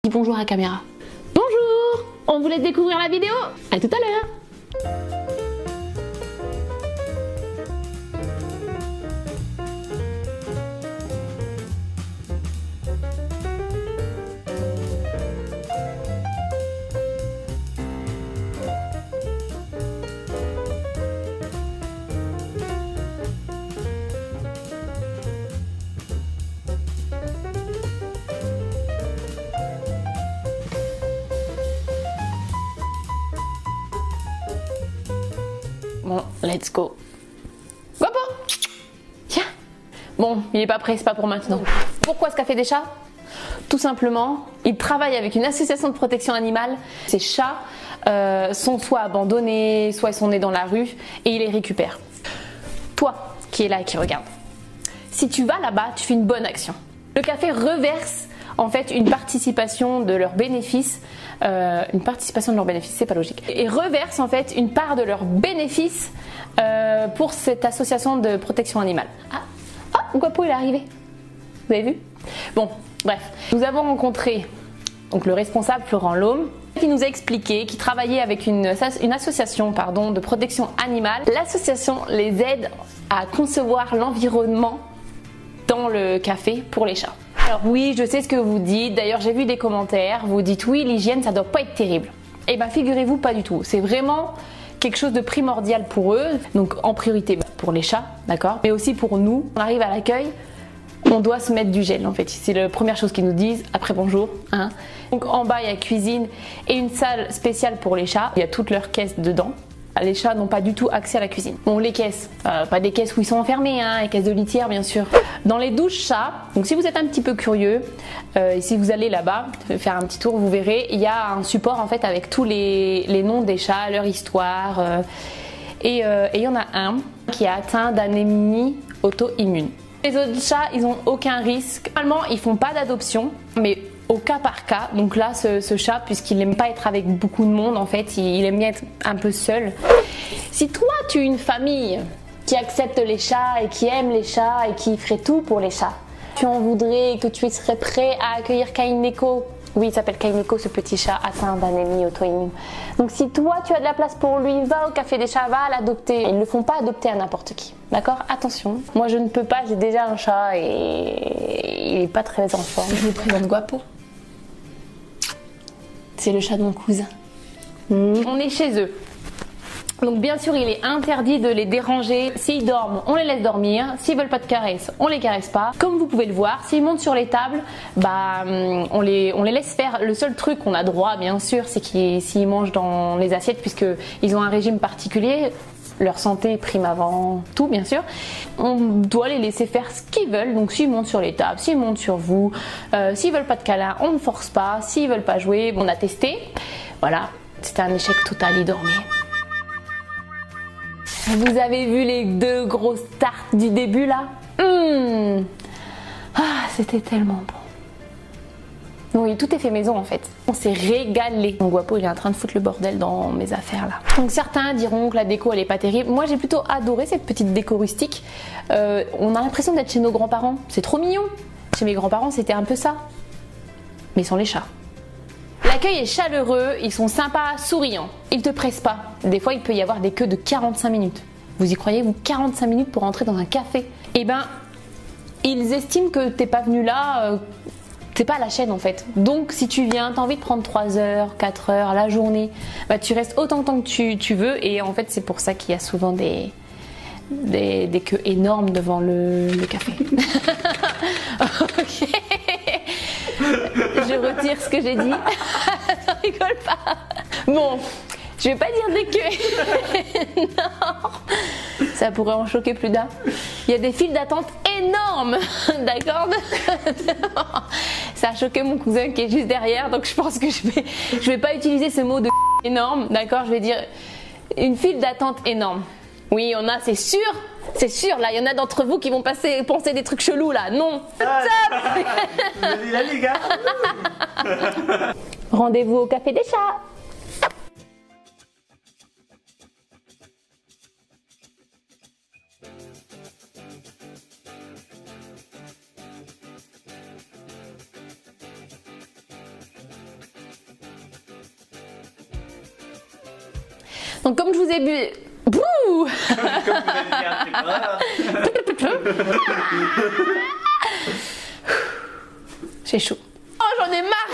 Dis bonjour à la caméra. Bonjour! On vous laisse découvrir la vidéo. À tout à l'heure. Bon, let's go. Guapo! Tiens. Bon, il est pas prêt, c'est pas pour maintenant. Pourquoi ce café des chats? Tout simplement, il travaille avec une association de protection animale. Ces chats sont soit abandonnés, soit ils sont nés dans la rue et il les récupère. Toi, qui es là et qui regarde, si tu vas là-bas, tu fais une bonne action. Le café reverse en fait une participation de leurs bénéfices, c'est pas logique, et reverse en fait une part de leurs bénéfices pour cette association de protection animale. Ah, Guapo il est arrivé. Vous avez vu? Bon, bref, nous avons rencontré donc le responsable Florent Laume qui nous a expliqué qu'il travaillait avec une association de protection animale. L'association les aide à concevoir l'environnement dans le café pour les chats. Alors oui, je sais ce que vous dites, d'ailleurs j'ai vu des commentaires, vous dites oui, l'hygiène ça doit pas être terrible. Eh bien figurez-vous pas du tout, c'est vraiment quelque chose de primordial pour eux, donc en priorité pour les chats, d'accord, mais aussi pour nous. On arrive à l'accueil, on doit se mettre du gel en fait, c'est la première chose qu'ils nous disent, après bonjour. Hein. Donc en bas il y a cuisine et une salle spéciale pour les chats, il y a toutes leurs caisses dedans. Les chats n'ont pas du tout accès à la cuisine. Bon, les caisses, pas des caisses où ils sont enfermés, hein, les caisses de litière bien sûr. Dans les douches chats, donc si vous êtes un petit peu curieux, et si vous allez là-bas, faire un petit tour, vous verrez, il y a un support en fait avec tous les noms des chats, leur histoire. Et il y en a un qui est atteint d'anémie auto-immune. Les autres chats, ils n'ont aucun risque. Normalement, ils font pas d'adoption, mais au cas par cas. Donc là, ce chat, puisqu'il n'aime pas être avec beaucoup de monde, en fait, il aime bien être un peu seul. Si toi, tu es une famille qui accepte les chats et qui aime les chats et qui ferait tout pour les chats, tu en voudrais, que tu serais prêt à accueillir Kaineko. Oui, il s'appelle Kaineko, ce petit chat atteint d'anémie auto-immune. Donc si toi, tu as de la place pour lui, va au café des chats, va l'adopter. Ils ne le font pas adopter à n'importe qui. D'accord? Attention. Moi, je ne peux pas, j'ai déjà un chat et il n'est pas très en forme. Je vous présente Guapo. C'est le chat de mon cousin. On est chez eux. Donc bien sûr, il est interdit de les déranger. S'ils dorment, on les laisse dormir. S'ils veulent pas de caresses, on les caresse pas. Comme vous pouvez le voir, s'ils montent sur les tables, on les laisse faire. Le seul truc qu'on a droit, bien sûr, c'est s'ils mangent dans les assiettes, puisqu'ils ont un régime particulier. Leur santé prime avant tout, bien sûr. On doit les laisser faire ce qu'ils veulent. Donc s'ils montent sur les tables, s'ils montent sur vous, s'ils veulent pas de câlin, on ne force pas. S'ils veulent pas jouer, on a testé. Voilà, c'était un échec total, ils dormaient. Vous avez vu les deux grosses tartes du début là? Ah, c'était tellement bon. Oui, tout est fait maison en fait. On s'est régalé. Mon Guapo, il est en train de foutre le bordel dans mes affaires là. Donc certains diront que la déco elle est pas terrible. Moi j'ai plutôt adoré cette petite déco rustique. On a l'impression d'être chez nos grands-parents. C'est trop mignon. Chez mes grands-parents c'était un peu ça. Mais sans les chats. L'accueil est chaleureux, ils sont sympas, souriants. Ils te pressent pas. Des fois il peut y avoir des queues de 45 minutes. Vous y croyez vous? 45 minutes pour entrer dans un café? Eh ben, ils estiment que t'es pas venu là... c'est pas la chaîne en fait. Donc si tu viens, t'as envie de prendre 3 heures, 4 heures, la journée, bah, tu restes autant de temps que tu veux. Et en fait c'est pour ça qu'il y a souvent des queues énormes devant le café. Ok. Je retire ce que j'ai dit. Ça rigole pas. Bon, je vais pas dire des queues énormes. Ça pourrait en choquer plus d'un. Il y a des files d'attente énormes, d'accord? Ça a choqué mon cousin qui est juste derrière, donc je pense que je vais pas utiliser ce mot de énorme, d'accord? Je vais dire une file d'attente énorme. Oui, il y en a, c'est sûr, là, il y en a d'entre vous qui vont penser des trucs chelous là. Non. Vous avez là les gars. Rendez-vous au café des chats. Donc comme je vous ai bu... Bouh Comme vous avez dit un truc rare. J'ai chaud. Oh, j'en ai marre.